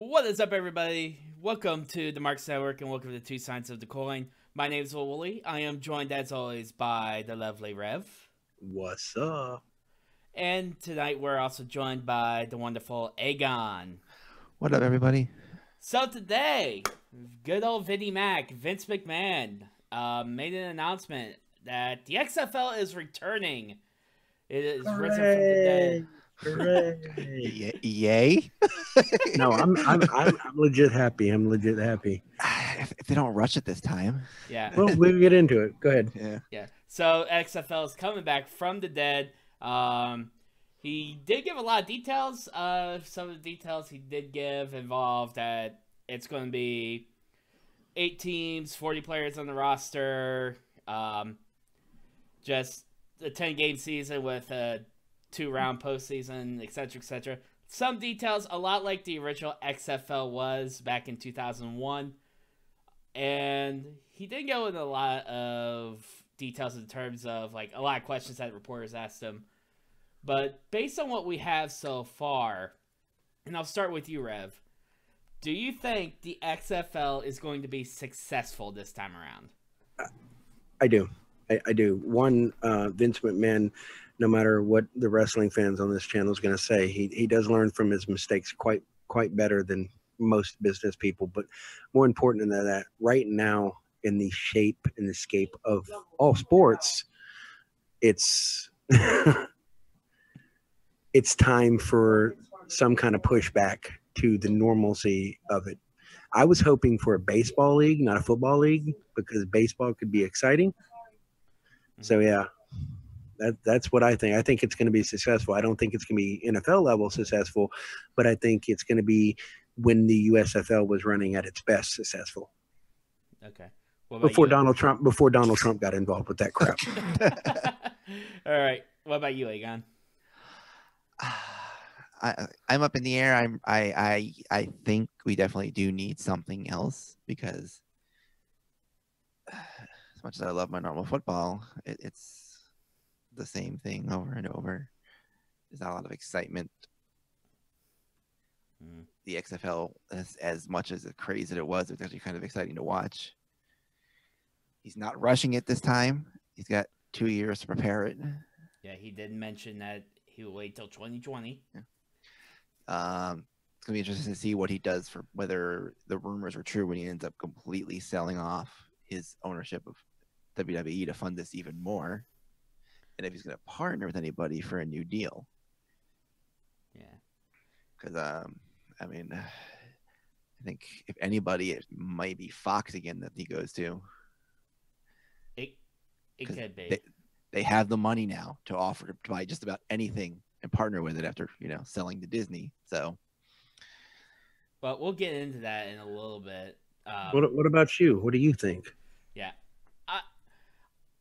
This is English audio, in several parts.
What is up, everybody? Welcome to the Marks Network and welcome to Two Sides of the Coin. My name is Wooley. I am joined, as always, by the lovely Rev. What's up? And tonight we're also joined by the wonderful Aegon. What up, everybody? So today, good old Vinny Mac, Vince McMahon, made an announcement that the XFL is returning. It is risen from the dead. Hooray! Yay! No, I'm legit happy. I'm legit happy. If they don't rush it this time. Yeah. Well, we'll get into it. Go ahead. Yeah. So XFL is coming back from the dead. He did give a lot of details. Some of the details he did give involved that it's going to be 8 teams, 40 players on the roster, just a 10-game season with a 2-round postseason, etc., etc. Some details, a lot like the original XFL was back in 2001. And he did go into a lot of details in terms of, like, a lot of questions that reporters asked him. But based on what we have so far, and I'll start with you, Rev, do you think the XFL is going to be successful this time around? I do. I do. One, Vince McMahon, no matter what the wrestling fans on this channel is going to say, he does learn from his mistakes quite better than most business people. But more important than that, right now in the shape and the scape of all sports, it's it's time for some kind of pushback to the normalcy of it. I was hoping for a baseball league, not a football league, because baseball could be exciting. So yeah, that's what I think. I think it's going to be successful. I don't think it's going to be NFL level successful, but I think it's going to be when the USFL was running at its best successful. Okay. Before Donald Trump got involved with that crap. All right. What about you, Aegon? I'm up in the air. I think we definitely do need something else because as much as I love my normal football, it's the same thing over and over. There's not a lot of excitement. The XFL, as much as crazy as it was actually kind of exciting to watch. He's not rushing it this time. He's got 2 years to prepare it. Yeah, he did mention that he will wait till 2020. Yeah. It's going to be interesting to see what he does for whether the rumors are true when he ends up completely selling off his ownership of WWE to fund this even more. And if he's going to partner with anybody for a new deal. Yeah. Because, I mean, I think if anybody, it might be Fox again that he goes to. It could be. They have the money now to offer to buy just about anything and partner with it after, selling to Disney. So. But we'll get into that in a little bit. What about you? What do you think? Yeah.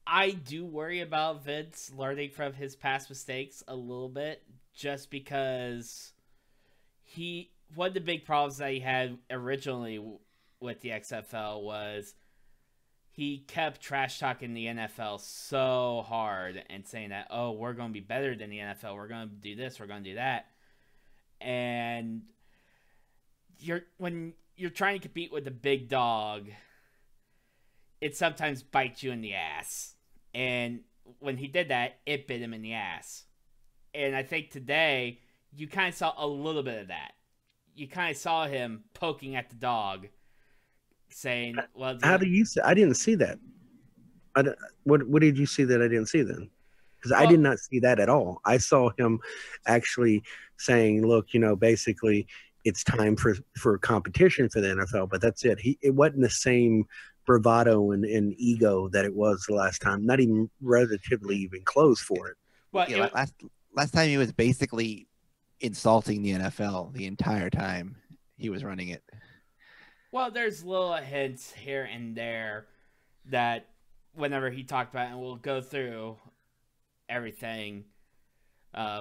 I do worry about Vince learning from his past mistakes a little bit, just because one of the big problems that he had originally with the XFL was he kept trash talking the NFL so hard and saying that, oh, we're going to be better than the NFL. We're going to do this. We're going to do that. And when you're trying to compete with the big dog, it sometimes bites you in the ass. And when he did that, it bit him in the ass. And I think today you kind of saw a little bit of that. You kind of saw him poking at the dog, saying, "Well, how do you see? I didn't see that. What did you see that I didn't see then? Because I did not see that at all. I saw him actually saying, "Look, basically, it's time for competition for the NFL." But that's it. It wasn't the same bravado and ego that it was the last time. Not even relatively even close for it. Well, yeah, last time he was basically insulting the NFL the entire time he was running it. Well, there's little hints here and there that whenever he talked about it, and we'll go through everything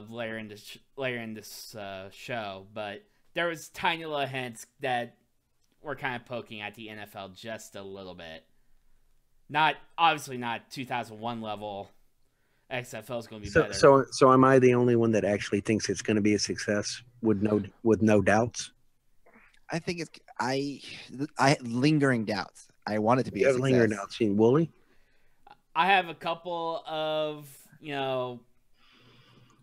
later in this show, but there was tiny little hints that were kind of poking at the NFL just a little bit. Obviously not 2001 level. XFL is going to be better. So am I the only one that actually thinks it's going to be a success with no doubts? I think it's I lingering doubts. I want it to be You a have success. lingering out. Seen Wooley? I have a couple of,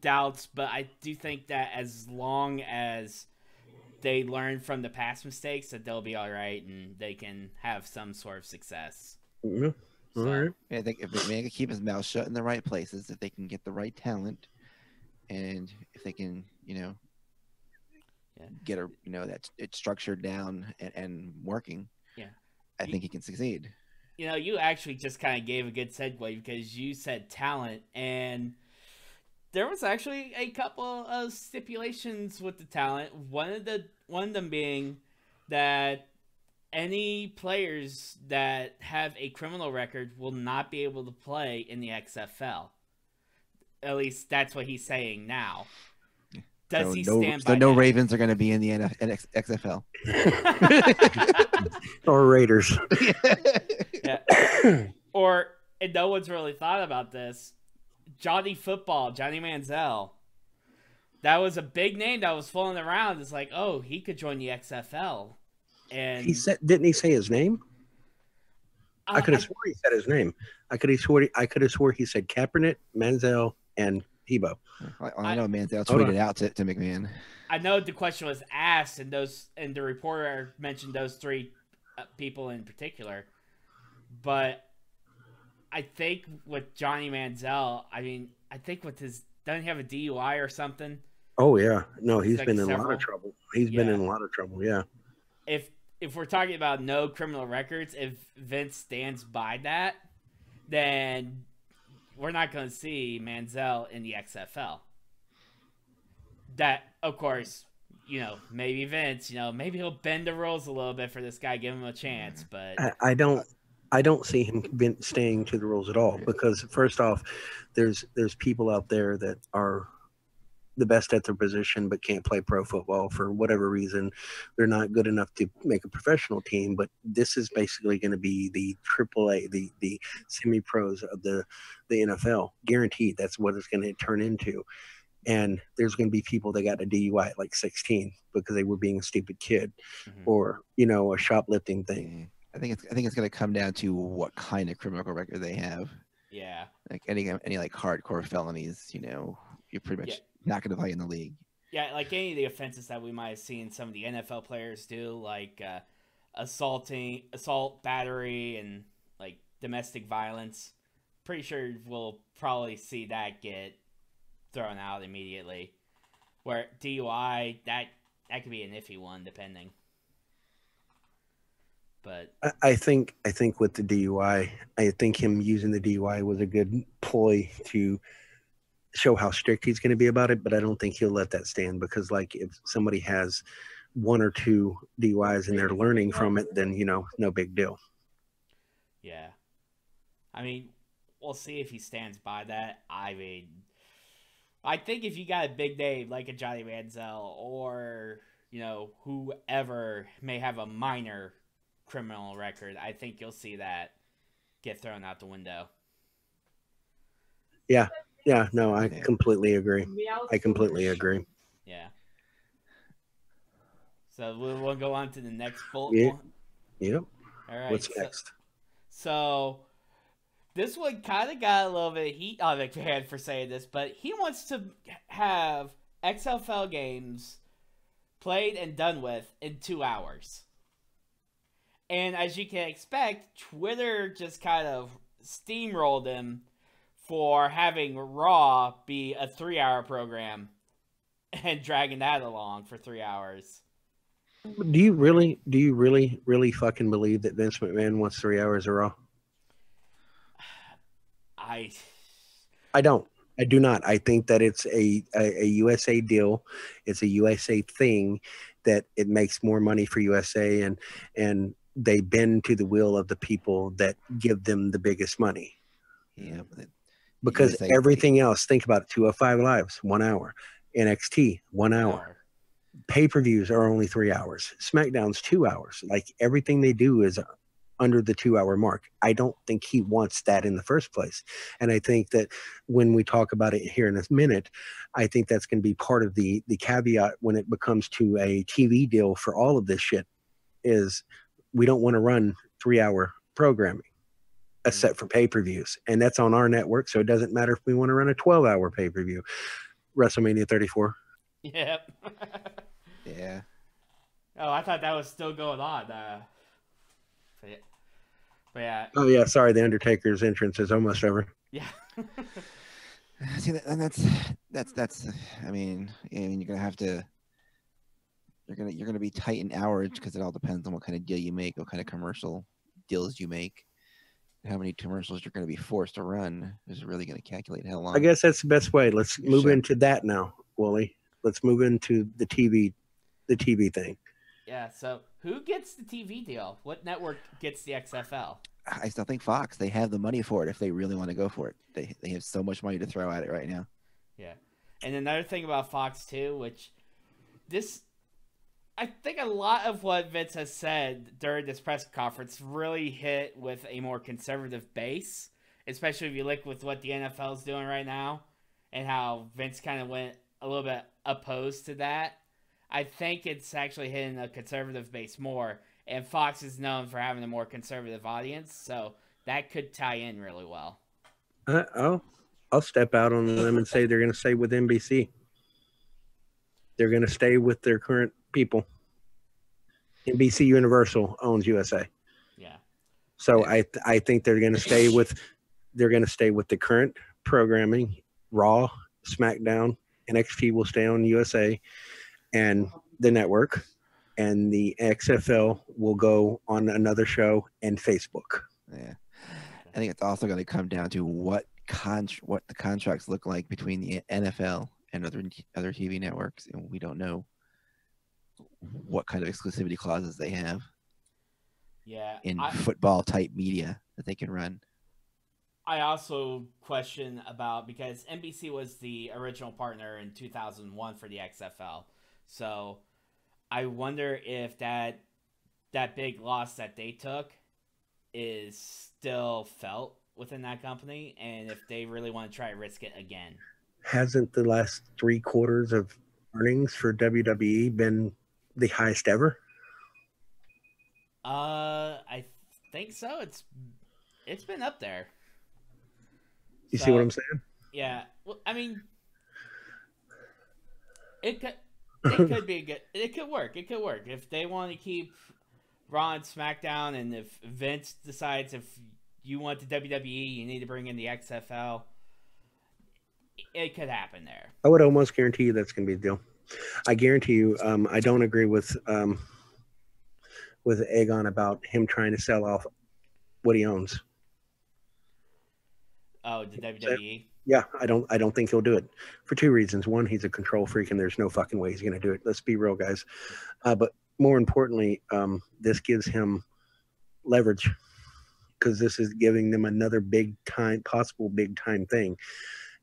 doubts, but I do think that as long as they learn from the past mistakes, that they'll be all right and they can have some sort of success. Yeah. All So, right. I think if McMahon can keep his mouth shut in the right places, if they can get the right talent, and if they can, get that it's structured down and working, I think he can succeed. You actually just kind of gave a good segue because you said talent, and there was actually a couple of stipulations with the talent. One of them being that any players that have a criminal record will not be able to play in the XFL. At least that's what he's saying now. Does he stand by So no that? Ravens are going to be in the XFL. Or Raiders. Yeah. And no one's really thought about this. Johnny Manziel. That was a big name that was floating around. It's like, oh, he could join the XFL. And Didn't he say his name? I could have swore he said his name. I could have swore he said Kaepernick, Manziel, and Hebo. I know Manziel tweeted out to McMahon. I know the question was asked, and the reporter mentioned those three people in particular. But I think with Johnny Manziel, I think with doesn't he have a DUI or something? Oh yeah, no, he's like been in several. a lot of trouble. He's been in a lot of trouble. Yeah. If we're talking about no criminal records, if Vince stands by that, then we're not going to see Manziel in the XFL. That, of course, maybe Vince, maybe he'll bend the rules a little bit for this guy, give him a chance. But I don't see him staying to the rules at all, because first off, there's people out there that are the best at their position but can't play pro football for whatever reason. They're not good enough to make a professional team, but this is basically going to be the AAA, the semi-pros of the NFL. Guaranteed, that's what it's going to turn into. And there's going to be people that got a DUI at like 16 because they were being a stupid kid, or a shoplifting thing. I think it's going to come down to what kind of criminal record they have. Yeah, like any like hardcore felonies, you're pretty much not going to play in the league. Yeah, like any of the offenses that we might have seen some of the NFL players do, like assault, battery, and like domestic violence. Pretty sure we'll probably see that get thrown out immediately. Where DUI, that could be an iffy one, depending. But I think with the DUI, I think him using the DUI was a good ploy to show how strict he's going to be about it. But I don't think he'll let that stand, because like if somebody has one or two DUIs and they're learning from it, then no big deal. Yeah, we'll see if he stands by that. I think if you got a big name like a Johnny Manziel, or whoever may have a minor criminal record, I think you'll see that get thrown out the window. Yeah, no, I completely agree. Yeah. So we'll go on to the next bullet. Yeah. Yep. All right. What's next? So this one kind of got a little bit of heat on McMahon for saying this, but he wants to have XFL games played and done with in 2 hours. And as you can expect, Twitter just kind of steamrolled him for having Raw be a 3-hour program and dragging that along for 3 hours. Do you really fucking believe that Vince McMahon wants 3 hours of Raw? I don't. I do not. I think that it's a USA deal. It's a USA thing, that it makes more money for USA, and they bend to the will of the people that give them the biggest money. Yeah. Because everything else, think about it, 205 Lives, 1 hour. NXT, 1 hour. Pay-per-views are only 3 hours. SmackDown's 2 hours. Like, everything they do is under the 2-hour mark. I don't think he wants that in the first place. And I think that when we talk about it here in a minute, I think that's going to be part of the caveat when it becomes to a TV deal for all of this shit is we don't want to run 3-hour programming except for pay-per-views. And that's on our network. So it doesn't matter if we want to run a 12-hour pay-per-view. WrestleMania 34. Yep. Yeah. Oh, I thought that was still going on. But yeah. Oh yeah, sorry. The Undertaker's entrance is almost over. Yeah. See, and that's. I mean, you're gonna have to. You're gonna be tight in hours because it all depends on what kind of deal you make, what kind of commercial deals you make, how many commercials you're gonna be forced to run is really gonna calculate how long. I guess that's the best way. Let's move into that now, Wooly. Let's move into the TV thing. Yeah. So who gets the TV deal? What network gets the XFL? I still think Fox. They have the money for it if they really want to go for it. They have so much money to throw at it right now. Yeah. And another thing about Fox too, which I think a lot of what Vince has said during this press conference really hit with a more conservative base, especially if you look with what the NFL is doing right now and how Vince kind of went a little bit opposed to that. I think it's actually hitting a conservative base more, and Fox is known for having a more conservative audience, so that could tie in really well. I'll step out on them and say they're going to stay with NBC. They're going to stay with their current people. NBC Universal owns USA. Yeah. So I think they're going to stay with the current programming. Raw, SmackDown, NXT will stay on USA and the network, and the XFL will go on another show and Facebook. Yeah. I think it's also going to come down to what the contracts look like between the NFL and other TV networks, and we don't know what kind of exclusivity clauses they have. Yeah. In football type media that they can run. I also question about, because NBC was the original partner in 2001 for the XFL. So I wonder if that big loss that they took is still felt within that company, and if they really want to try to risk it again. Hasn't the last 3 quarters of earnings for WWE been the highest ever? I think so. It's been up there. You see what I'm saying? Yeah. Well, I mean, it could be good. It could work. It could work if they want to keep Raw and SmackDown, and if Vince decides if you want the WWE, you need to bring in the XFL. It could happen there. I would almost guarantee you that's going to be the deal. I guarantee you. I don't agree with Aegon about him trying to sell off what he owns. Oh, the WWE? Yeah, I don't think he'll do it for 2 reasons. One, he's a control freak, and there's no fucking way he's going to do it. Let's be real, guys. But more importantly, this gives him leverage, because this is giving them another possible big time thing,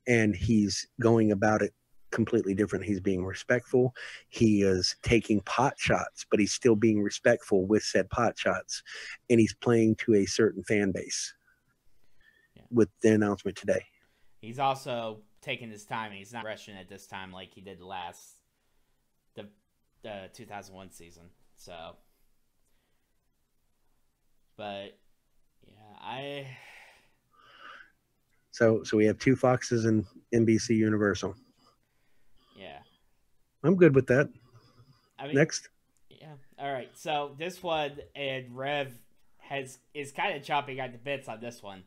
and he's going about it completely different. He's being respectful. He is taking pot shots, but he's still being respectful with said pot shots, and he's playing to a certain fan base. With the announcement today, he's also taking his time. He's not rushing it this time like he did the 2001 season. So, but yeah, So we have 2 Foxes and NBC Universal. Yeah, I'm good with that. Next. Yeah. All right. So this one, and Rev is kind of chopping at the bits on this one.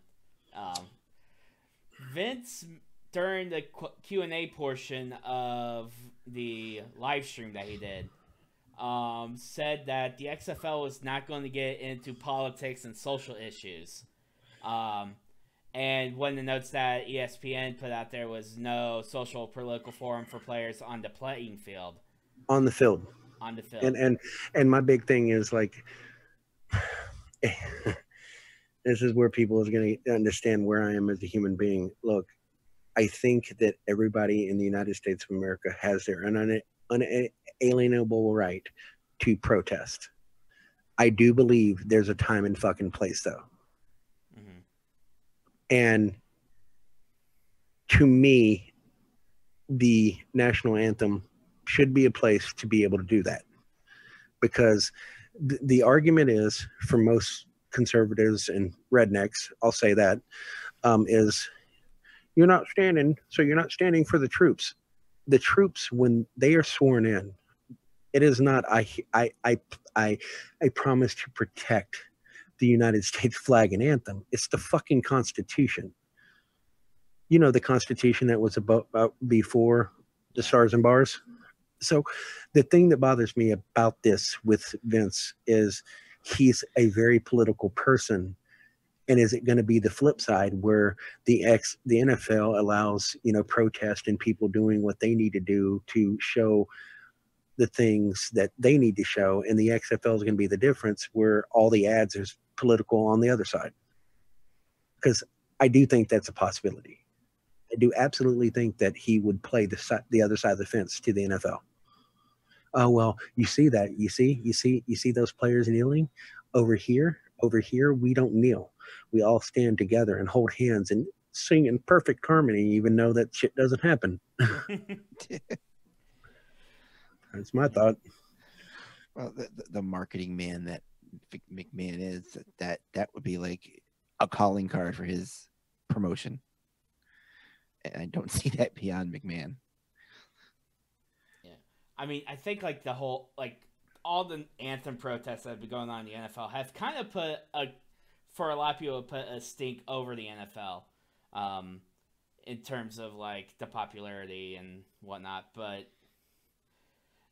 Vince, during the Q&A portion of the live stream that he did, said that the XFL was not going to get into politics and social issues. And one of the notes that ESPN put out there was no social political forum for players on the playing field. On the field. On the field. And my big thing is, like, this is where people is going to understand where I am as a human being. Look, I think that everybody in the United States of America has their unalienable right to protest. I do believe there's a time and fucking place, though. Mm-hmm. And to me, the national anthem should be a place to be able to do that. Because the argument is, for most conservatives and rednecks, I'll say that, is you're not standing for the troops. The troops, when they are sworn in, it is not I promise to protect the United States flag and anthem. It's the fucking Constitution. You know, the Constitution that was about before the Stars and Bars. So the thing that bothers me about this with Vince is he's a very political person. And is it going to be the flip side where the NFL allows, you know, protest and people doing what they need to do to show the things that they need to show, and the XFL is going to be the difference where all the ads is political on the other side? Because I do think that's a possibility. I do absolutely think that he would play the other side of the fence to the NFL. Oh, well, you see that. You see those players kneeling over here. Over here, we don't kneel. We all stand together and hold hands and sing in perfect harmony, even though that shit doesn't happen. That's my thought. Well, the marketing man that McMahon is, that would be like a calling card for his promotion. And I don't see that beyond McMahon. Yeah. I mean, I think like the whole, like all the anthem protests that have been going on in the NFL have kind of for a lot of people, put a stink over the NFL in terms of like the popularity and whatnot. But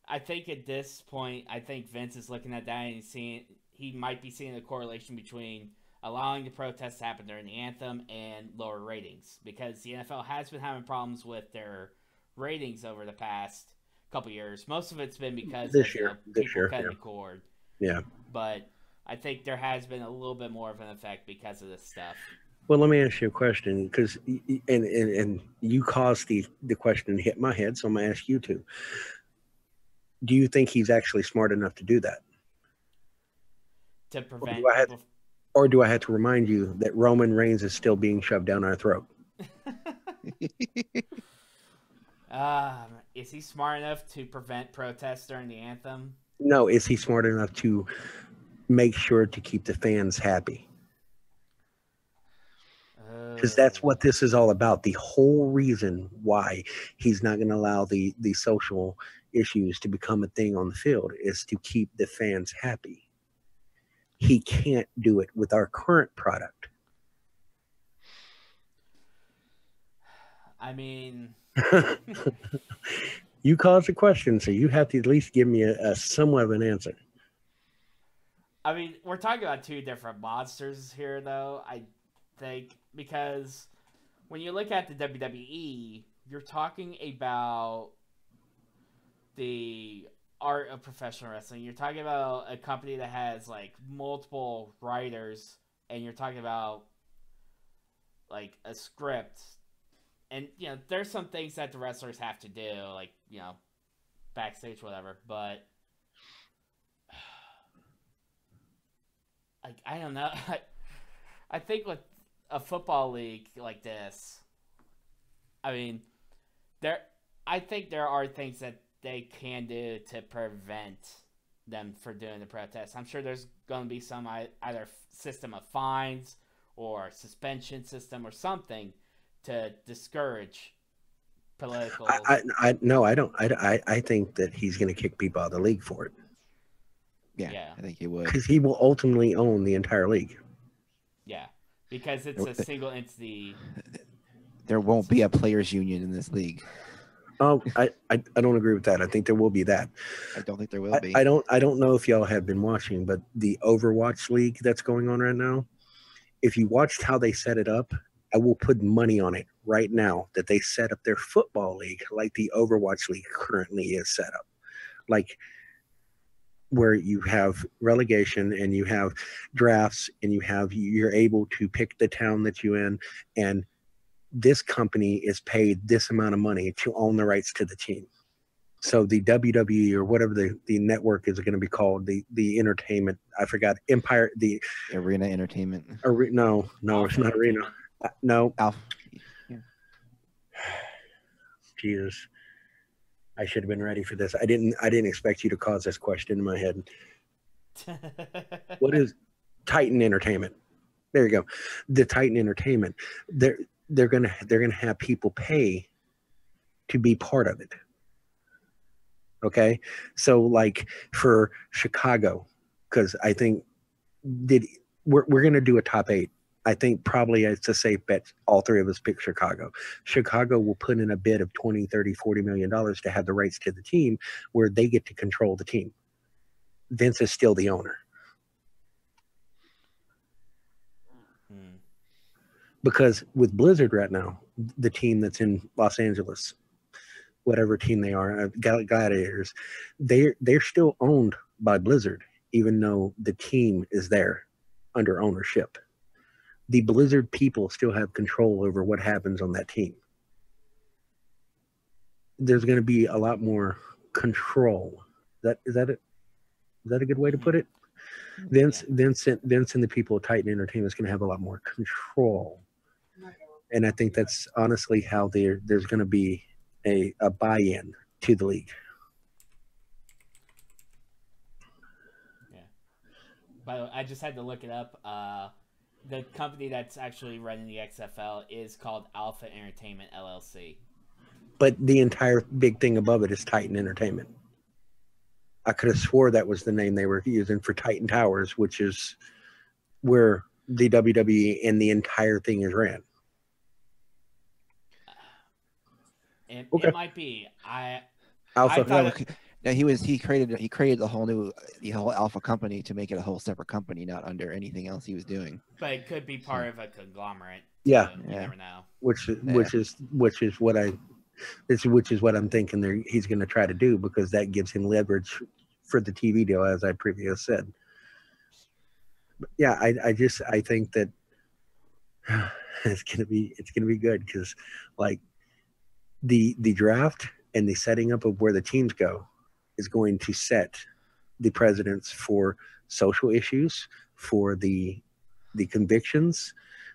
I think at this point, I think Vince is looking at that and he might be seeing a correlation between allowing the protests to happen during the anthem and lower ratings, because the NFL has been having problems with their ratings over the past couple years. Most of it's been because of people cutting the cord. Yeah. But I think there has been a little bit more of an effect because of this stuff. Well, let me ask you a question, because and you caused the question to hit my head, so I'm going to ask you too. Do you think he's actually smart enough to do that? To prevent or do I have to remind you that Roman Reigns is still being shoved down our throat? Is he smart enough to prevent protests during the anthem? No, is he smart enough to make sure to keep the fans happy? Because that's what this is all about. The whole reason why he's not going to allow the social issues to become a thing on the field is to keep the fans happy. He can't do it with our current product. I mean, you caused a question, so you have to at least give me a somewhat of an answer. I mean, we're talking about two different monsters here, though, I think, because when you look at the WWE, you're talking about the art of professional wrestling. You're talking about a company that has like multiple writers, and you're talking about like a script. And, you know, there's some things that the wrestlers have to do, like, you know, backstage, whatever. But, like, I don't know. I think with a football league like this, I mean, I think there are things that they can do to prevent them from doing the protests. I'm sure there's going to be some either system of fines or suspension system or something to discourage political. I don't. I think that he's going to kick people out of the league for it. Yeah, I think he would, because he will ultimately own the entire league. Yeah, because it's a single entity. There won't be a players' union in this league. Oh, I don't agree with that. I think there will be that. I don't think there will be. I don't know if y'all have been watching, but the Overwatch League that's going on right now, if you watched how they set it up, I will put money on it right now that they set up their football league like the Overwatch League currently is set up. Like where you have relegation and you have drafts and you're able to pick the town that you're in, and this company is paid this amount of money to own the rights to the team. So the WWE or whatever the network is going to be called, the entertainment, I forgot, Empire, the Arena Entertainment. No, it's not Arena. No. Alpha. Yeah. Jesus. I should have been ready for this. I didn't expect you to cause this question in my head. What is Titan Entertainment? There you go. The Titan Entertainment. They're gonna have people pay to be part of it. Okay, so like for Chicago, because I think we're gonna do a top 8. I think probably it's a safe bet all three of us pick Chicago. Chicago will put in a bid of 20, 30, 40 million dollars to have the rights to the team where they get to control the team. Vince is still the owner. Because with Blizzard right now, the team that's in Los Angeles, whatever team they are, Gladiators, they're still owned by Blizzard, even though the team is there under ownership. The Blizzard people still have control over what happens on that team. There's going to be a lot more control. Is that it? Is that a good way to put it? Vince and the people of Titan Entertainment is going to have a lot more control. And I think that's honestly how there's going to be a buy-in to the league. Yeah. By the way, I just had to look it up. The company that's actually running the XFL is called Alpha Entertainment LLC. But the entire big thing above it is Titan Entertainment. I could have swore that was the name they were using for Titan Towers, which is where the WWE and the entire thing is ran. It might be. Alpha. Yeah, he created the whole Alpha company to make it a whole separate company, not under anything else he was doing. But it could be part of a conglomerate. Yeah, you never know. Which is what I'm thinking he's going to try to do, because that gives him leverage for the TV deal, as I previously said. But yeah, I think that it's gonna be good, because like the draft and the setting up of where the teams go is going to set the precedents for social issues, for the convictions,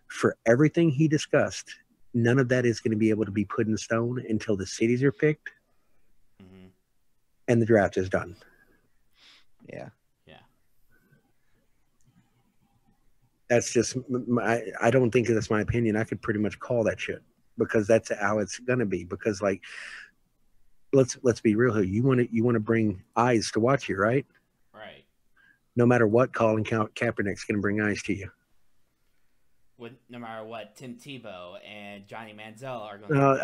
for everything he discussed. None of that is going to be able to be put in stone until the cities are picked and the draft is done. Yeah. That's just I don't think that's my opinion. I could pretty much call that shit, because that's how it's gonna be. Because like, let's be real here. You want to bring eyes to watch you, right? Right. No matter what, Colin Kaepernick's gonna bring eyes to you. No matter what, Tim Tebow and Johnny Manziel are going. No,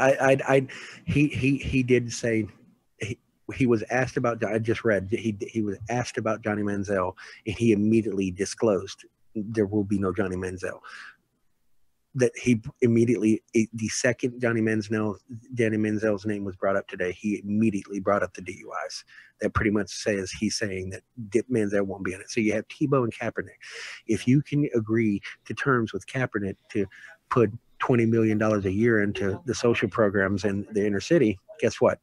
he did say he was asked about. I just read he was asked about Johnny Manziel, and he immediately disclosed there will be no Johnny Manziel. That he immediately, the second Johnny Manziel's name was brought up today, he immediately brought up the DUIs. That pretty much says he's saying that Manziel won't be in it. So you have Tebow and Kaepernick. If you can agree to terms with Kaepernick to put $20 million a year into the social programs in the inner city, guess what?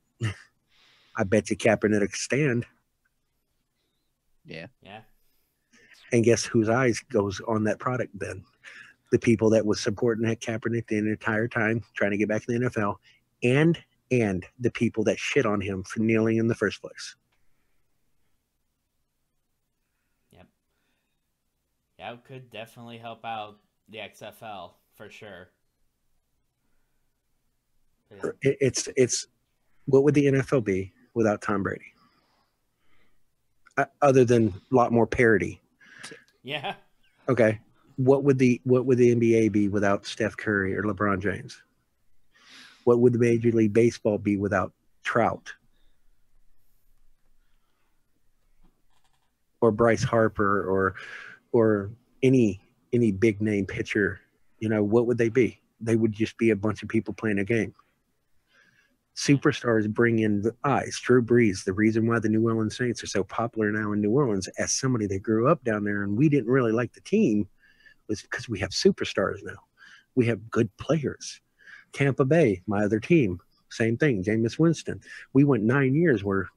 I bet you Kaepernick will stand. Yeah. And guess whose eyes goes on that product then? The people that was supporting that Kaepernick the entire time, trying to get back in the NFL, and the people that shit on him for kneeling in the first place. Yep. Yeah, it could definitely help out the XFL for sure. It's what would the NFL be without Tom Brady? Other than a lot more parity. Yeah. Okay. What would the NBA be without Steph Curry or LeBron James? What would the Major League Baseball be without Trout or Bryce Harper or any big name pitcher? You know, what would they be? They would just be a bunch of people playing a game. Superstars bring in the eyes. Drew Brees, the reason why the New Orleans Saints are so popular now in New Orleans, as somebody that grew up down there and we didn't really like the team, was because we have superstars now. We have good players. Tampa Bay, my other team, same thing. Jameis Winston. We went 9 years where,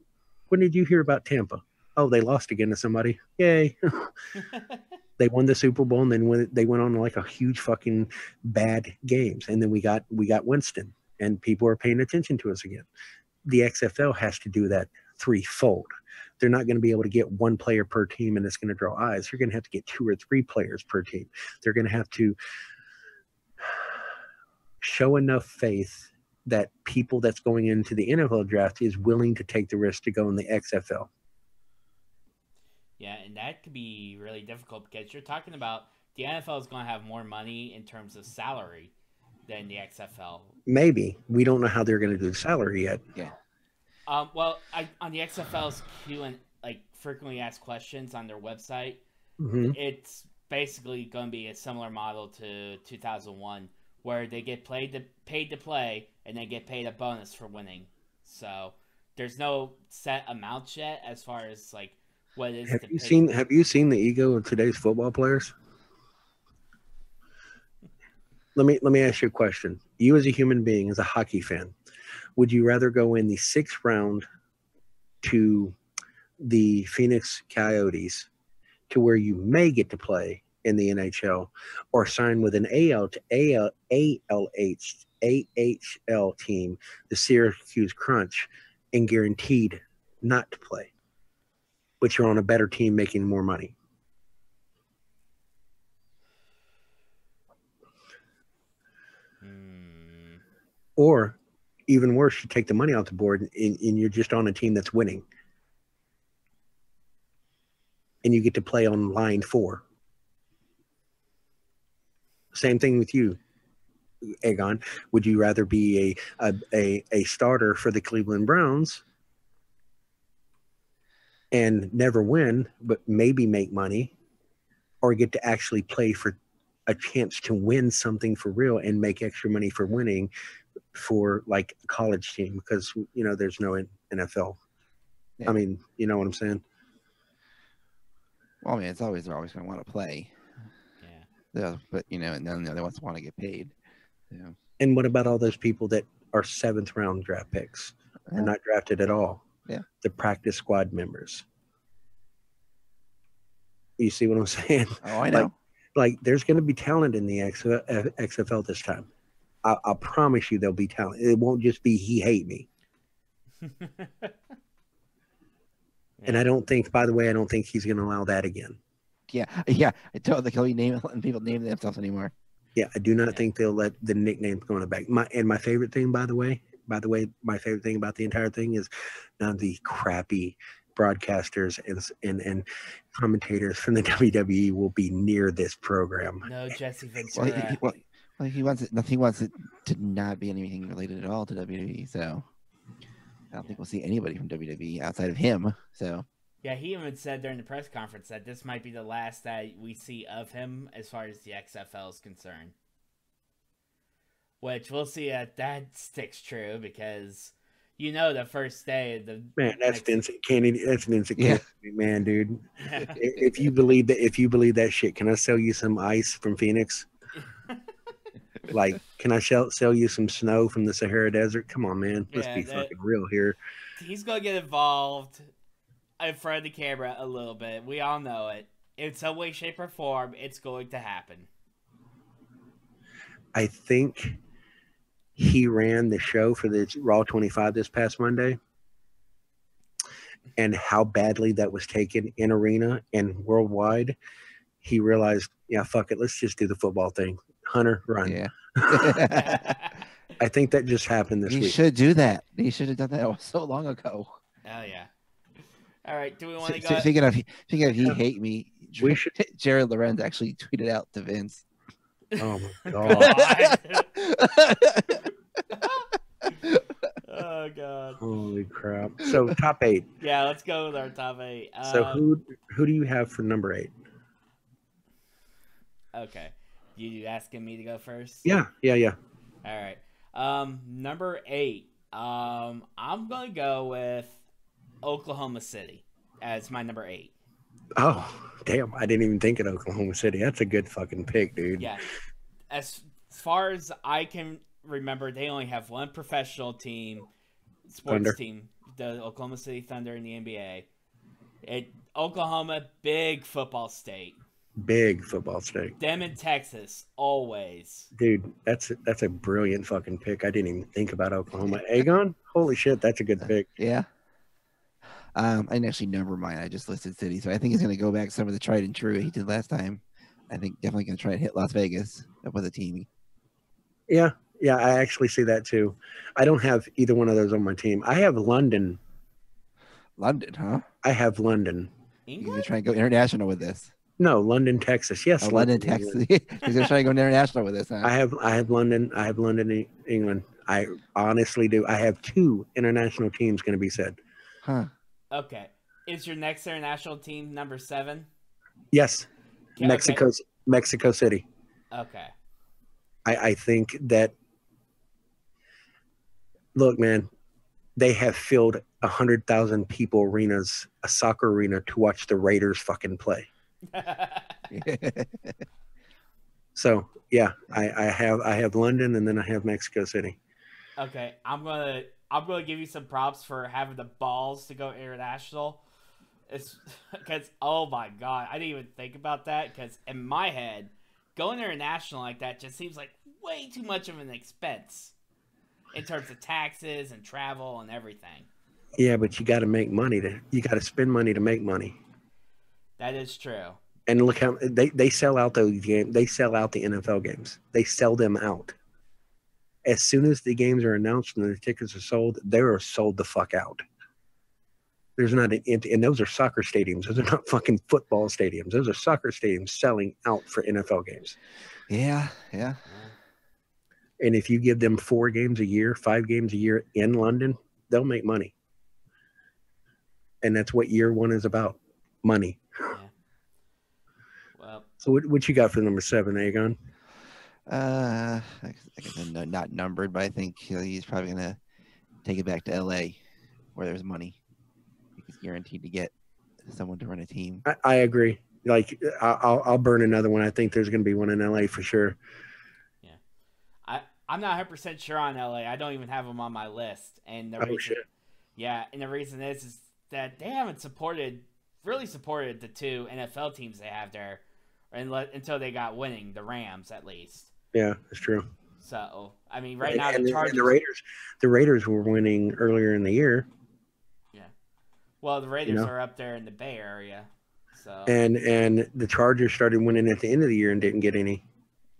when did you hear about Tampa? Oh, they lost again to somebody. Yay. They won the Super Bowl, and then they went on like a huge fucking bad games. And then we got Winston, and people are paying attention to us again. The XFL has to do that threefold. They're not going to be able to get one player per team and it's going to draw eyes. You're going to have to get 2 or 3 players per team. They're going to have to show enough faith that people that's going into the NFL draft is willing to take the risk to go in the XFL. Yeah, and that could be really difficult because you're talking about the NFL is going to have more money in terms of salary than the XFL. Maybe. We don't know how they're going to do the salary yet. Yeah. Well, on the XFL's Q and frequently asked questions on their website, it's basically going to be a similar model to 2001, where they get paid to play and they get paid a bonus for winning. So there's no set amounts yet as far as like what it is. Have you seen the ego of today's football players? Let me ask you a question. You as a human being, as a hockey fan, would you rather go in the 6th round to the Phoenix Coyotes to where you may get to play in the NHL, or sign with an AHL team, the Syracuse Crunch, and guaranteed not to play, but you're on a better team making more money? Or even worse, you take the money out the board and you're just on a team that's winning. And you get to play on line 4. Same thing with you, Aegon. Would you rather be a starter for the Cleveland Browns and never win, but maybe make money, or get to actually play for a chance to win something for real and make extra money for winning for like a college team? Because, you know, there's no NFL. Yeah. I mean, you know what I'm saying? Well, I mean, they're always going to want to play. Yeah. But, you know, and then the other ones want to get paid. Yeah. And what about all those people that are 7th round draft picks and not drafted at all? Yeah. The practice squad members. You see what I'm saying? Oh, I know. Like there's going to be talent in the XFL this time. I'll promise you there'll be talent. It won't just be he hate me. And I don't think, by the way, he's going to allow that again. Yeah. I told the name letting people name themselves anymore. Yeah, I do not think they'll let the nicknames go in the back. My favorite thing, by the way, my favorite thing about the entire thing is none of the crappy broadcasters and commentators from the WWE will be near this program. No, Jesse Ventura. Well, he wants it. Nothing wants it to not be anything related at all to WWE. So I don't think we'll see anybody from WWE outside of him. So yeah, he even said during the press conference that this might be the last that we see of him as far as the XFL is concerned. Which we'll see if that sticks true, because you know the first day the that's Vince Kennedy. That's Vince Kennedy, man, dude. If you believe that shit, can I sell you some ice from Phoenix? Like, can I sell you some snow from the Sahara Desert? Come on, man. Let's be fucking real here. He's gonna get involved in front of the camera a little bit. We all know it. In some way, shape, or form, it's going to happen. I think he ran the show for the Raw 25 this past Monday, and how badly that was taken in arena and worldwide. He realized, yeah, fuck it, let's just do the football thing. Hunter, run. Yeah. I think that just happened this week. He should do that. He should have done that so long ago. Oh yeah. All right. Do we want to go? Speaking of he hate me, Jared Lorenz actually tweeted out to Vince. Oh my god. Oh god. Holy crap. So top 8. Yeah, let's go with our top 8. So who do you have for number 8? Okay. You asking me to go first? Yeah. All right. Number 8. I'm gonna go with Oklahoma City as my number 8. Oh, damn. I didn't even think of Oklahoma City. That's a good fucking pick, dude. Yeah. As far as I can remember they only have one professional team, sports Thunder. team, the Oklahoma City Thunder in the NBA. Oklahoma, big football state. Big football state. Them in Texas, always. Dude, that's a brilliant fucking pick. I didn't even think about Oklahoma. Aegon? Holy shit, that's a good pick. Yeah. I didn't actually number mine. I just listed cities. So I think he's going to go back some of the tried and true he did last time. I think definitely going to try to hit Las Vegas up with a team. Yeah, I actually see that too. I don't have either one of those on my team. I have London. London, huh? I have London. You're going to try and go international with this. No, London, Texas. Yes, London, Texas. He's going to try and go international with this, huh? I have London. I have London, England. I honestly do. I have 2 international teams going to be said. Huh. Okay. Is your next international team number 7? Yes. Okay. Mexico City. Okay. I think that, look, man, they have filled 100,000 people arenas, a soccer arena, to watch the Raiders fucking play. So yeah, I have London, and then I have Mexico City. Okay, I'm gonna give you some props for having the balls to go international. It's because, oh my god, I didn't even think about that, because in my head, going international like that just seems like way too much of an expense in terms of taxes and travel and everything. Yeah, but you got to make money you got to spend money to make money. That is true. And look how they sell out those games. They sell out the NFL games. They sell them out. As soon as the games are announced and the tickets are sold, they are sold the fuck out. There's not an empty, and those are soccer stadiums. Those are not fucking football stadiums. Those are soccer stadiums selling out for NFL games. Yeah. And if you give them 4 games a year, 5 games a year in London, they'll make money. And that's what year 1 is about. Money. Yeah. Well. So what you got for number 7, Aegon? I guess I'm not numbered, but I think he's probably going to take it back to LA where there's money. He's guaranteed to get someone to run a team. I agree. Like, I'll burn another one. I think there's going to be one in LA for sure. Yeah. I'm not 100% sure on LA. I don't even have them on my list. And the reason, shit. Yeah, and the reason is that they haven't really supported the 2 NFL teams they have there until they got winning, the Rams at least. Yeah, that's true. So, I mean, right now the Chargers... the Raiders were winning earlier in the year. Yeah. Well, the Raiders are up there in the Bay Area. So. And the Chargers started winning at the end of the year and didn't get any.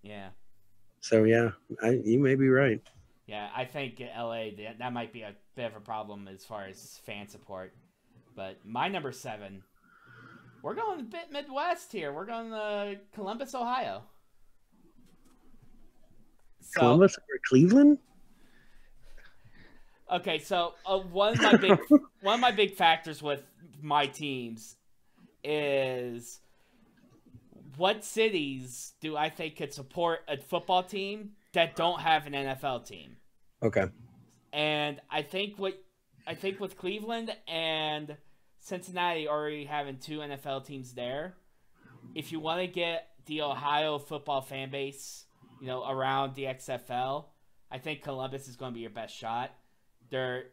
Yeah. So, yeah, you may be right. Yeah, I think LA, that might be a bit of a problem as far as fan support. But my number 7, we're going a bit Midwest here. We're going to Columbus, Ohio. So, Columbus or Cleveland? Okay, so one of my big factors with my teams is what cities do I think could support a football team that don't have an NFL team? Okay. And I think with Cleveland and Cincinnati already having 2 NFL teams there, if you want to get the Ohio football fan base, around the XFL, I think Columbus is going to be your best shot. They're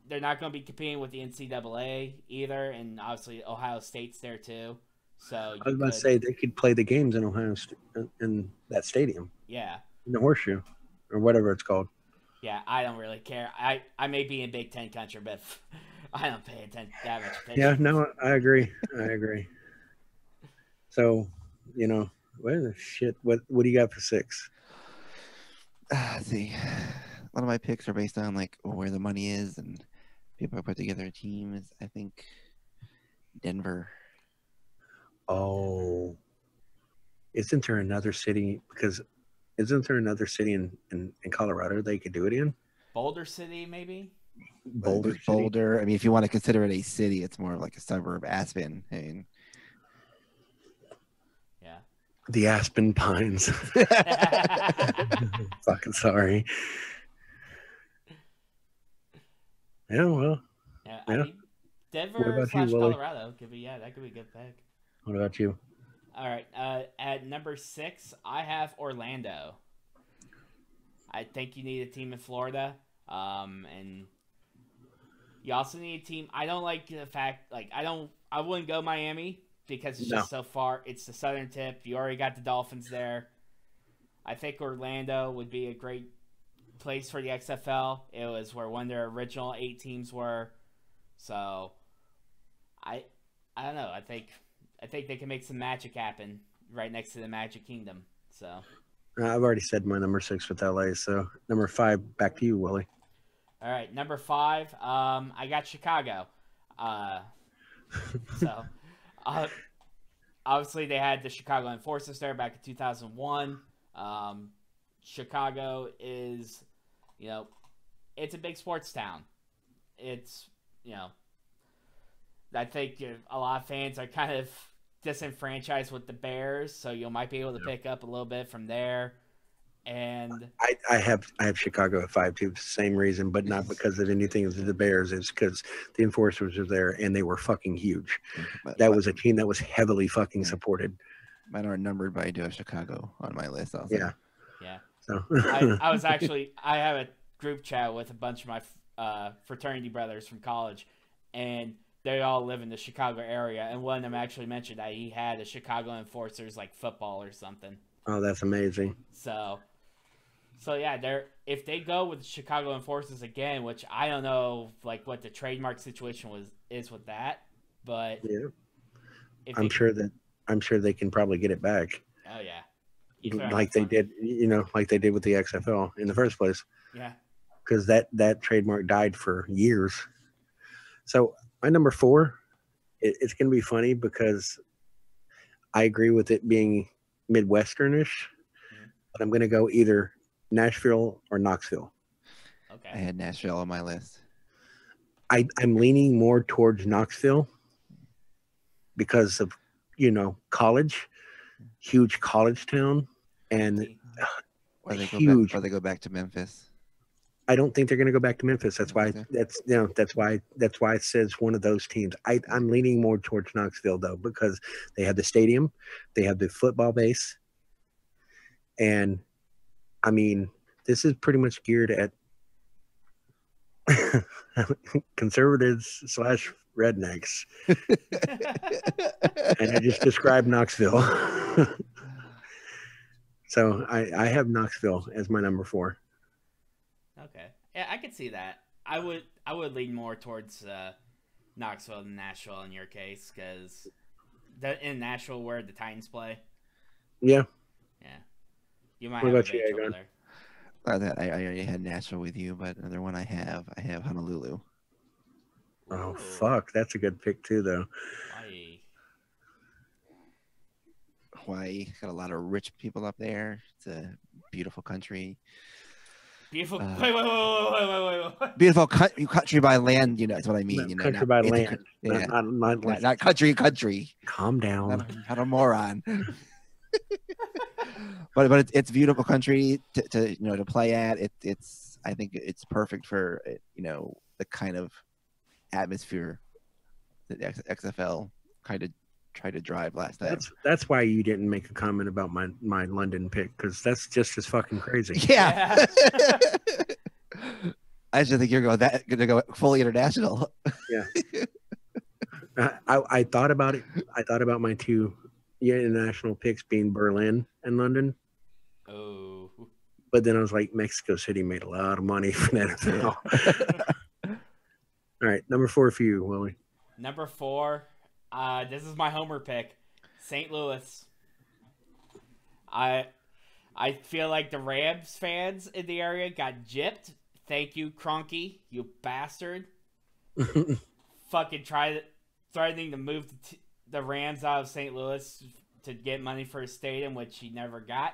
not going to be competing with the NCAA either, and obviously Ohio State's there too. So I was about to say they could play the games in Ohio in that stadium. Yeah. In the Horseshoe, or whatever it's called. Yeah, I don't really care. I may be in Big Ten country, but I don't pay that much attention. Yeah, no, I agree. So, well, shit. What do you got for 6? Let's see. A lot of my picks are based on like where the money is and people put together a team. I think Denver. Oh, isn't there another city? Because isn't there another city in Colorado they could do it in? Boulder City, maybe. Boulder. I mean, if you want to consider it a city, it's more like a suburb. Aspen. I mean, yeah. The Aspen Pines. Fucking sorry. Yeah, well. Yeah. I mean, Denver / Colorado could be, that could be a good pick. What about you? All right. At number 6, I have Orlando. I think you need a team in Florida, and you also need a team. I don't like the fact I wouldn't go Miami because it's just so far. It's the southern tip. You already got the Dolphins there. I think Orlando would be a great place for the XFL. It was where one of their original 8 teams were. So I don't know. I think they can make some magic happen right next to the Magic Kingdom. So I've already said my number 6 with LA. So number 5, back to you, Willie. all right, number 5. I got Chicago. So obviously they had the Chicago Enforcers there back in 2001. Chicago is, it's a big sports town. It's, I think a lot of fans are kind of disenfranchised with the Bears, so you might be able to pick up a little bit from there. And I have Chicago at 5 too, same reason, but not because of anything of the Bears. It's because the Enforcers are there and they were fucking huge. That was a team that was heavily fucking supported. Mine are numbered, but I do have Chicago on my list also. Yeah. So I have a group chat with a bunch of my fraternity brothers from college, and they all live in the Chicago area, and one of them actually mentioned that he had a Chicago Enforcers like football or something. Oh, that's amazing. So yeah, if they go with the Chicago Enforcers again, which I don't know like what the trademark situation is with that, but yeah, I'm sure they can probably get it back. Oh yeah. Like they did with the XFL in the first place. Yeah. Because that trademark died for years. So my number 4, it's going to be funny because I agree with it being Midwesternish, but I'm going to go either Nashville or Knoxville. Okay. I had Nashville on my list. I'm leaning more towards Knoxville because of, college, huge college town, and or they go back to Memphis. I don't think they're going to go back to Memphis. That's why that's why it says one of those teams. I'm leaning more towards Knoxville though, because they have the stadium, they have the football base, and I mean this is pretty much geared at conservatives / rednecks. And I just described Knoxville. So I have Knoxville as my number 4. Okay. Yeah, I could see that. I would lean more towards Knoxville than Nashville in your case, because in Nashville where the Titans play. Yeah. Yeah. You might what have about a you, over Aegon? there. I already had Nashville with you, but another one I have Honolulu. Oh, fuck. That's a good pick, too, though. Hawaii. Got a lot of rich people up there. It's a beautiful country. Beautiful. Wait. Beautiful country by land, that's what I mean. Country by land. Not country. Calm down. Not a moron. but it's beautiful country to play at. I think it's perfect for the kind of atmosphere that XFL kind of tried to drive last time. That's why you didn't make a comment about my London pick, because that's just as fucking crazy. Yeah. I just think you're going to go fully international. Yeah. I thought about it. I thought about my 2 international picks being Berlin and London. Oh. But then I was like, Mexico City made a lot of money from that NFL. All right, number 4 for you, Willie. Number 4. This is my homer pick, St. Louis. I feel like the Rams fans in the area got gypped. Thank you, Kroenke, you bastard. Fucking threatening to move the Rams out of St. Louis to get money for his stadium, which he never got.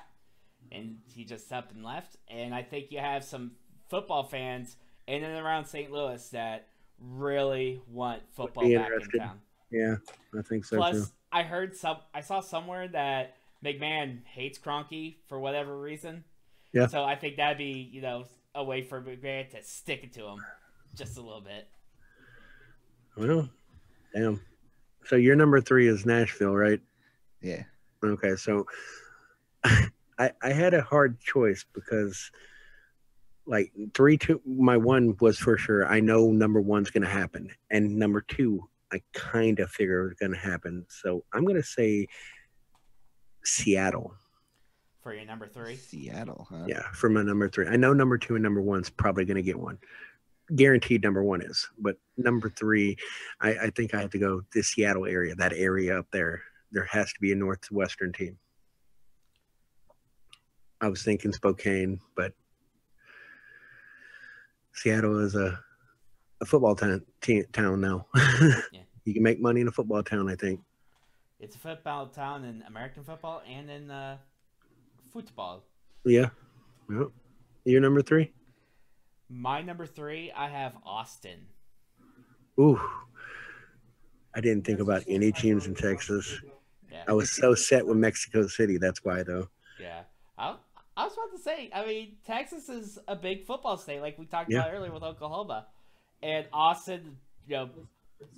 And he just up and left. And I think you have some football fans in and around St. Louis that really want football back in town. Yeah, I think so. Plus, too. I saw somewhere that McMahon hates Kroenke for whatever reason. Yeah. So I think that'd be, a way for McMahon to stick it to him just a little bit. Well, damn. So your number 3 is Nashville, right? Yeah. Okay, so I had a hard choice because like 3-2. My one was for sure. I know number one's going to happen, and number two, I kind of figure it's going to happen. So I'm going to say Seattle. For your number 3? Seattle, huh? Yeah, for my number 3. I know number 2 and number 1's probably going to get one. Guaranteed number 1 is. But number 3, I think I have to go the Seattle area, that area up there. There has to be a Northwestern team. I was thinking Spokane, but Seattle is a football town now. Yeah. You can make money in a football town, I think. It's a football town in American football and in football. Yeah. Yep. Your number 3? My number 3, I have Austin. Ooh. I didn't think about any teams in Texas. Yeah. I was so set with Mexico City. That's why, though. Yeah. I was about to say, I mean, Texas is a big football state, like we talked Yeah. about earlier with Oklahoma. And Austin,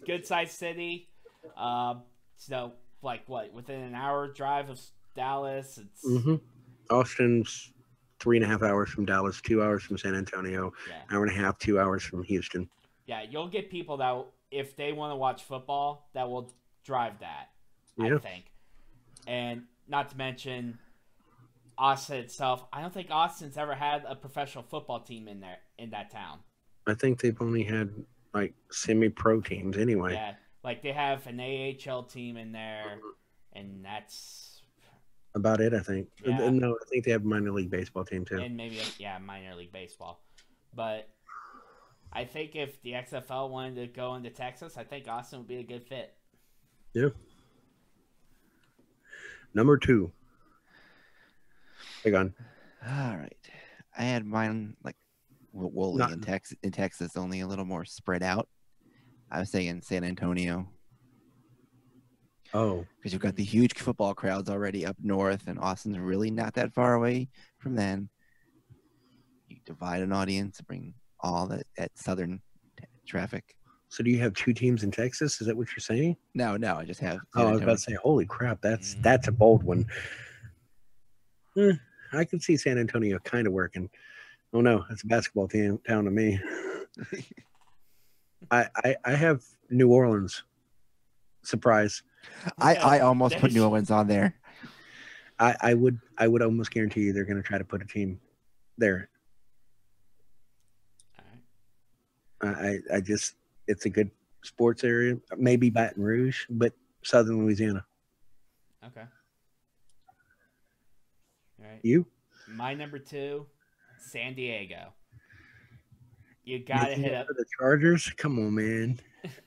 good-sized city. Like what, within an hour drive of Dallas? It's Austin's 3.5 hours from Dallas, 2 hours from San Antonio, hour and a half, 2 hours from Houston. Yeah, you'll get people that, if they want to watch football, that will drive that, Yeah. I think. And not to mention Austin itself. I don't think Austin's ever had a professional football team in that town. I think they've only had like semi-pro teams anyway. Yeah, like they have an AHL team in there, and that's about it, I think. Yeah. No, I think they have a minor league baseball team too. and maybe minor league baseball. But I think if the XFL wanted to go into Texas, I think Austin would be a good fit. Yeah. Number 2. Aegon. All right. I had mine like Wooley in Texas, only a little more spread out. I was saying San Antonio. Oh. Because you've got the huge football crowds already up north, and Austin's really not that far away from them. You divide an audience, bring all that southern traffic. So do you have 2 teams in Texas? Is that what you're saying? No, I just have. Oh, I was about to say, holy crap, that's a bold one. I could see San Antonio kind of working. Oh no, that's a basketball town to me. I have New Orleans. Surprise. I almost put New Orleans on there. I would almost guarantee you they're going to try to put a team there. I just, it's a good sports area. Maybe Baton Rouge, but Southern Louisiana. Okay. All right. You? My number 2, San Diego. You gotta hit up the Chargers. Come on, man.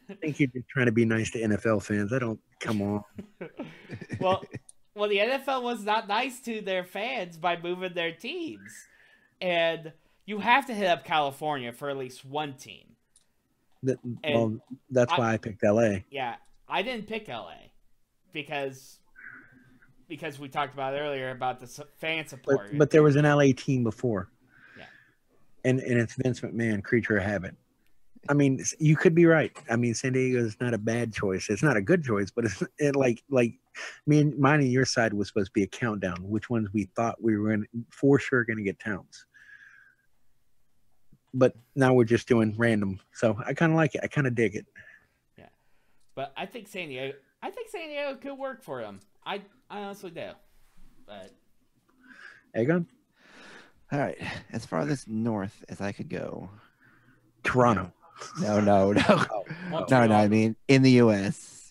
I think you're just trying to be nice to NFL fans. Come on. well, the NFL was not nice to their fans by moving their teams, and you have to hit up California for at least one team. Well, that's why I picked LA. Yeah, I didn't pick LA because we talked about earlier about the fan support. But there was an LA team before. Yeah. And it's Vince McMahon, creature of habit. I mean, you could be right. I mean, San Diego is not a bad choice. It's not a good choice, but it's like mine and your side was supposed to be a countdown. Which ones we thought we were for sure going to get towns. But now we're just doing random. So I kind of like it. I kind of dig it. Yeah. But I think San Diego could work for him. I honestly do. But Aegon? All right. As far as north as I could go. Toronto. No. Oh. No. I mean, in the U.S.,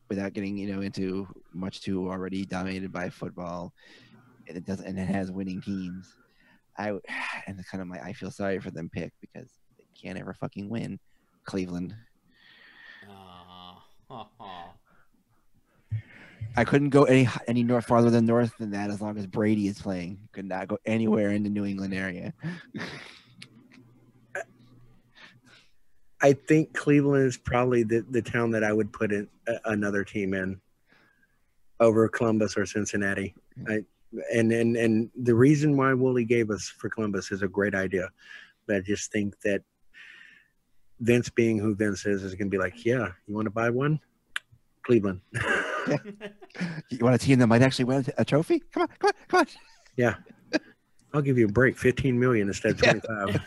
without getting, into much too already dominated by football, and it has winning teams. And it's kind of I feel sorry for them pick because they can't ever fucking win. Cleveland. I couldn't go any farther than north than that as long as Brady is playing. Could not go anywhere in the New England area. I think Cleveland is probably the town that I would put another team in over Columbus or Cincinnati. And the reason why Wooley gave us for Columbus is a great idea. But I just think that Vince, being who Vince is going to be like, yeah, you want to buy one? Cleveland. You want a team that might actually win a trophy? Come on. Yeah. I'll give you a break. 15 million instead of 25.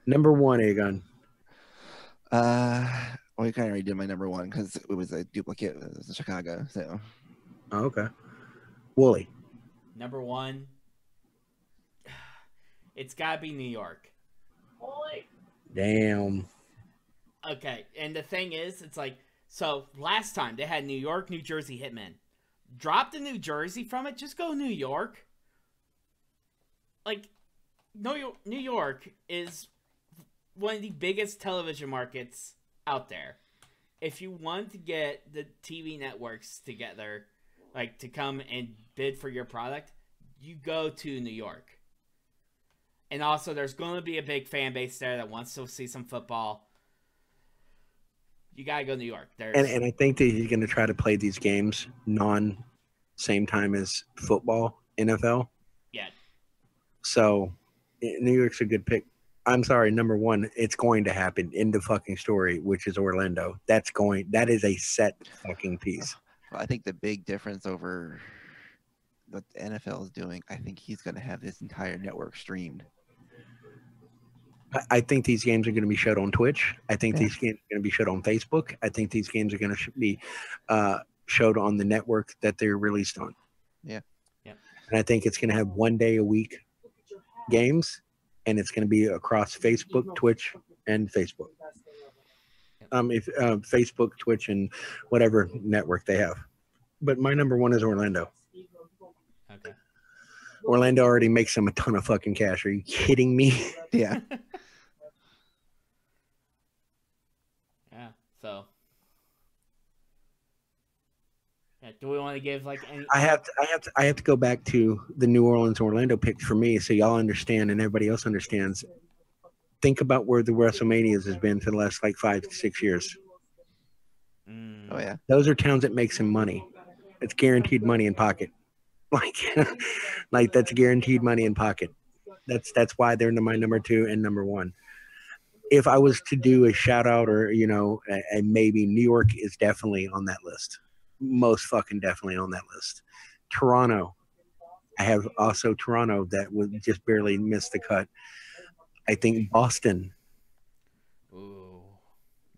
Number 1, Aegon. Well, you kind of already did my number 1 because it was a duplicate. It was in Chicago, so. Oh, okay. Wooley. Number 1. It's got to be New York. Damn. Okay, and the thing is, it's like, so last time they had New York, New Jersey Hitmen. Drop the New Jersey from it, just go New York. Like, New York is one of the biggest television markets out there. If you want to get the TV networks together, like to come and bid for your product, you go to New York. And also, there's going to be a big fan base there that wants to see some football. You got to go to New York. And I think that he's going to try to play these games same time as football, NFL. Yeah. So, New York's a good pick. I'm sorry, number 1, it's going to happen. End of fucking story, which is Orlando. That is a set fucking piece. Well, I think the big difference over what the NFL is doing, I think he's going to have this entire network streamed. I think these games are going to be showed on Twitch. I think these games are going to be showed on Facebook. I think these games are going to be showed on the network that they're released on. Yeah. Yeah. And I think it's going to have 1 day a week games, and it's going to be across Facebook, Twitch, and Facebook. Facebook, Twitch, and whatever network they have. But my number 1 is Orlando. Okay. Orlando already makes them a ton of fucking cash. Are you kidding me? Yeah. Yeah. So. Yeah, do we want to give like any? I have to go back to the New Orleans Orlando pick for me, so y'all understand and everybody else understands. Think about where the WrestleManias has been for the last like 5 to 6 years. Oh yeah. Those are towns that make some money. It's guaranteed money in pocket. Like that's guaranteed money in pocket. That's why they're my number 2 and number 1. If I was to do a shout out or a maybe, New York is definitely on that list. Most fucking definitely on that list. Toronto. I have also Toronto that would just barely miss the cut. I think Boston. Ooh.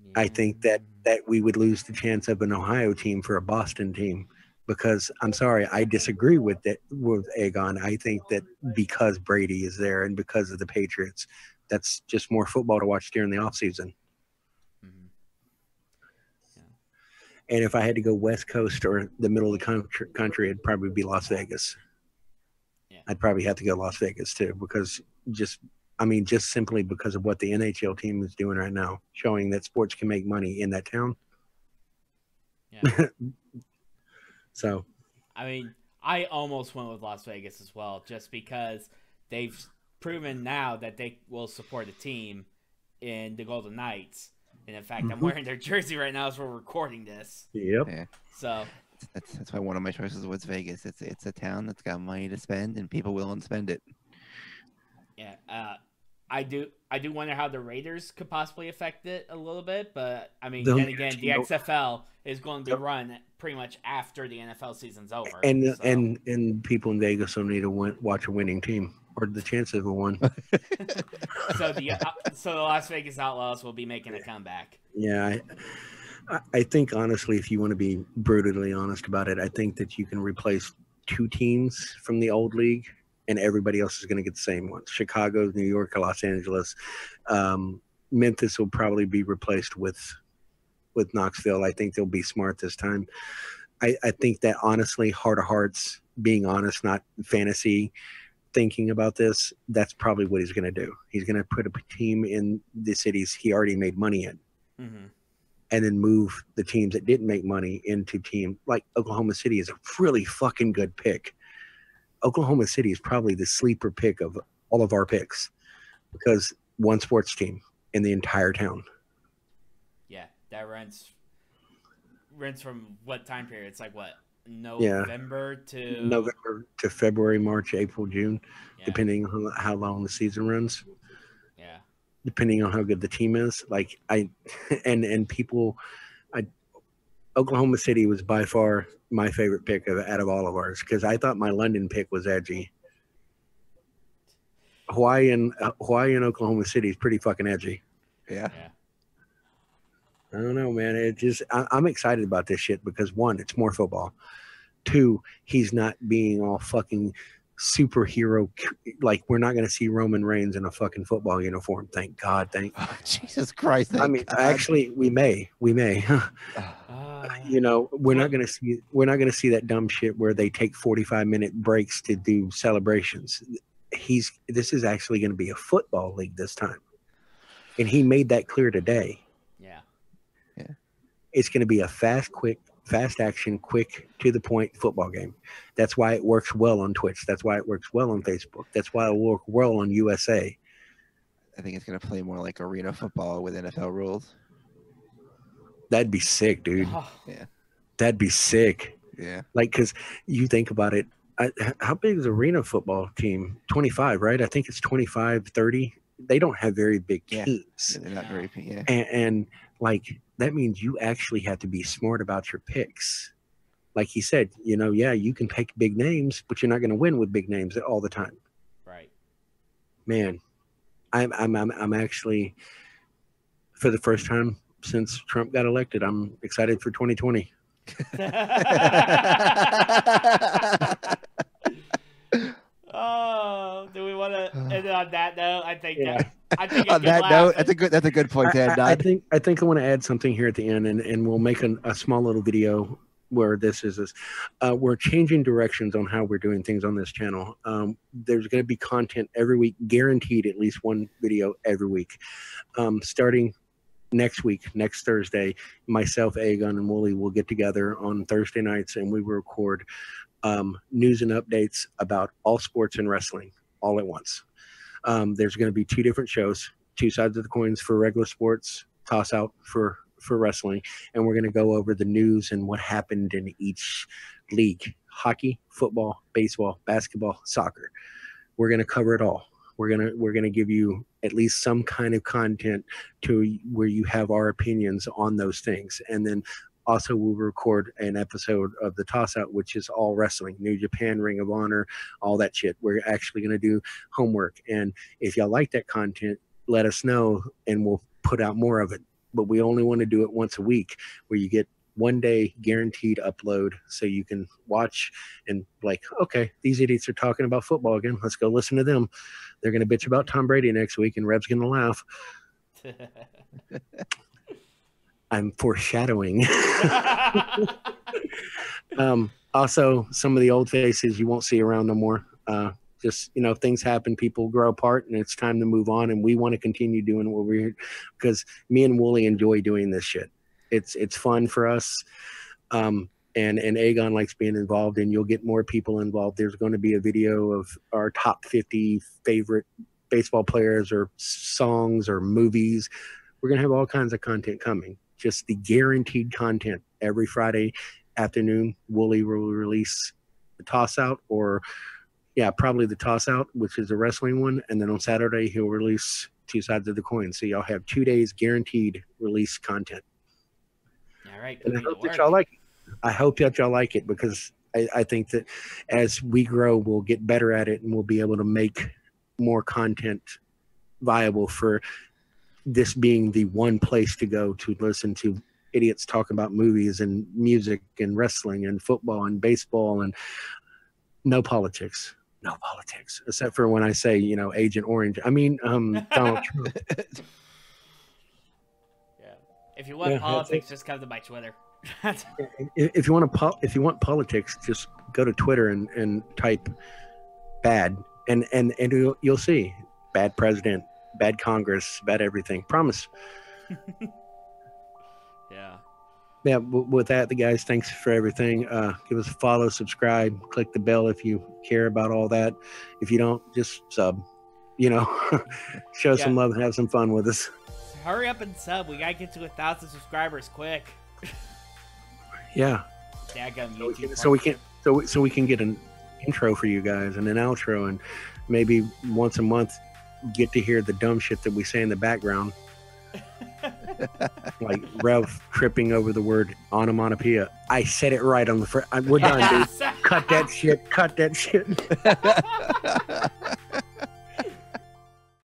Yeah. I think that we would lose the chance of an Ohio team for a Boston team. Because I'm sorry, I disagree with Aegon. I think that because Brady is there and because of the Patriots, that's just more football to watch during the offseason. Mm-hmm. Yeah. And if I had to go West Coast or the middle of the country, it'd probably be Las Vegas. Yeah. I'd probably have to go Las Vegas too, because just simply because of what the NHL team is doing right now, showing that sports can make money in that town. Yeah. So, I mean, I almost went with Las Vegas as well, just because they've proven now that they will support a team in the Golden Knights. And in fact, I'm wearing their jersey right now as we're recording this. Yep. Yeah. So that's why one of my choices was Vegas. It's a town that's got money to spend and people willing to spend it. Yeah. I do wonder how the Raiders could possibly affect it a little bit, but I mean, then again, the XFL is going to be run pretty much after the NFL season's over. And people in Vegas don't need to watch a winning team or the chances of a one. So the Las Vegas Outlaws will be making a comeback. Yeah, I think honestly, if you want to be brutally honest about it, I think that you can replace 2 teams from the old league, and everybody else is going to get the same ones. Chicago, New York, Los Angeles. Memphis will probably be replaced with Knoxville. I think they'll be smart this time. I think that honestly, heart of hearts, being honest, not fantasy, thinking about this, that's probably what he's going to do. He's going to put a team in the cities he already made money in. Mm-hmm. And then move the teams that didn't make money into team like Oklahoma City is a really fucking good pick. Oklahoma City is probably the sleeper pick of all of our picks because one sports team in the entire town. Yeah, that runs from what time period? It's like what? November to February, March, April, June, depending on how long the season runs. Yeah. Depending on how good the team is. Like Oklahoma City was by far my favorite pick out of all of ours because I thought my London pick was edgy. Hawaii and Oklahoma City is pretty fucking edgy. Yeah. I don't know, man. I'm excited about this shit because 1, it's more football. 2, he's not being all fucking superhero. Like, we're not going to see Roman Reigns in a fucking football uniform. Thank God. Oh, Jesus Christ. I mean, actually, we may. You know, we're not going to see that dumb shit where they take 45-minute breaks to do celebrations. This is actually going to be a football league this time. And he made that clear today. Yeah. It's going to be a fast action, quick to the point football game. That's why it works well on Twitch. That's why it works well on Facebook. That's why it will work well on USA. I think it's going to play more like arena football with NFL rules. That'd be sick, dude. Oh. Yeah. That'd be sick. Yeah. Like, because you think about it, how big is arena football team? 25, right? I think it's 25, 30. They don't have very big teams. They're not very big, yeah. And like, that means you actually have to be smart about your picks. Like he said, you know, yeah, you can pick big names, but you're not going to win with big names all the time. Right. Man, I'm actually, for the first time since Trump got elected, I'm excited for 2020. Oh, do we want to end it on that note? I think. Yeah. I think on that note, that's a good point to end on. I think I want to add something here at the end, and we'll make a small little video where this is. We're changing directions on how we're doing things on this channel. There's going to be content every week, guaranteed at least one video every week. Starting next week, next Thursday, myself, Aegon, and Wooley will get together on Thursday nights, and we will record news and updates about all sports and wrestling all at once. There's going to be 2 different shows, 2 sides of the coins for regular sports, toss out for wrestling, and we're going to go over the news and what happened in each league: hockey, football, baseball, basketball, soccer. We're going to cover it all. We're going to give you at least some kind of content to where you have our opinions on those things, and then also we'll record an episode of the Toss Out, which is all wrestling, New Japan, Ring of Honor, all that shit. We're actually going to do homework, and if y'all like that content, let us know, and we'll put out more of it. But we only want to do it once a week, where you get 1 day guaranteed upload, so you can watch and like, okay, these idiots are talking about football again. Let's go listen to them. They're going to bitch about Tom Brady next week, and Reb's going to laugh. I'm foreshadowing. Also, some of the old faces you won't see around no more. Just, you know, things happen, people grow apart, and it's time to move on. And we want to continue doing what we're here, because me and Wooley enjoy doing this shit. It's fun for us. And Aegon likes being involved, and you'll get more people involved. There's going to be a video of our top 50 favorite baseball players, or songs, or movies. We're going to have all kinds of content coming. Just the guaranteed content every Friday afternoon. Wooley will release the Toss Out, or probably the Toss Out, which is a wrestling one. And then on Saturday, he'll release 2 sides of the coin. So y'all have 2 days guaranteed release content. All right. And I hope that y'all like it. I hope that y'all like it, because I think that as we grow, we'll get better at it, and we'll be able to make more content viable for this being the one place to go to listen to idiots talk about movies and music and wrestling and football and baseball, and no politics, except for when I say, you know, Agent Orange. I mean, Donald Trump. Yeah. If you want politics, just come to my Twitter. If you want politics, just go to Twitter and type bad, and you'll see bad president, bad Congress, bad everything. Promise. Yeah. With that, the guys, thanks for everything. Give us a follow, subscribe, click the bell if you care about all that. If you don't, just sub. You know, show some love and have some fun with us. Hurry up and sub. We gotta get to 1,000 subscribers quick. Yeah. So we can get an intro for you guys and an outro, and maybe once a month get to hear the dumb shit that we say in the background. Like Ralph tripping over the word onomatopoeia. I said it right on the first. We're done, dude. Cut that shit. Cut that shit.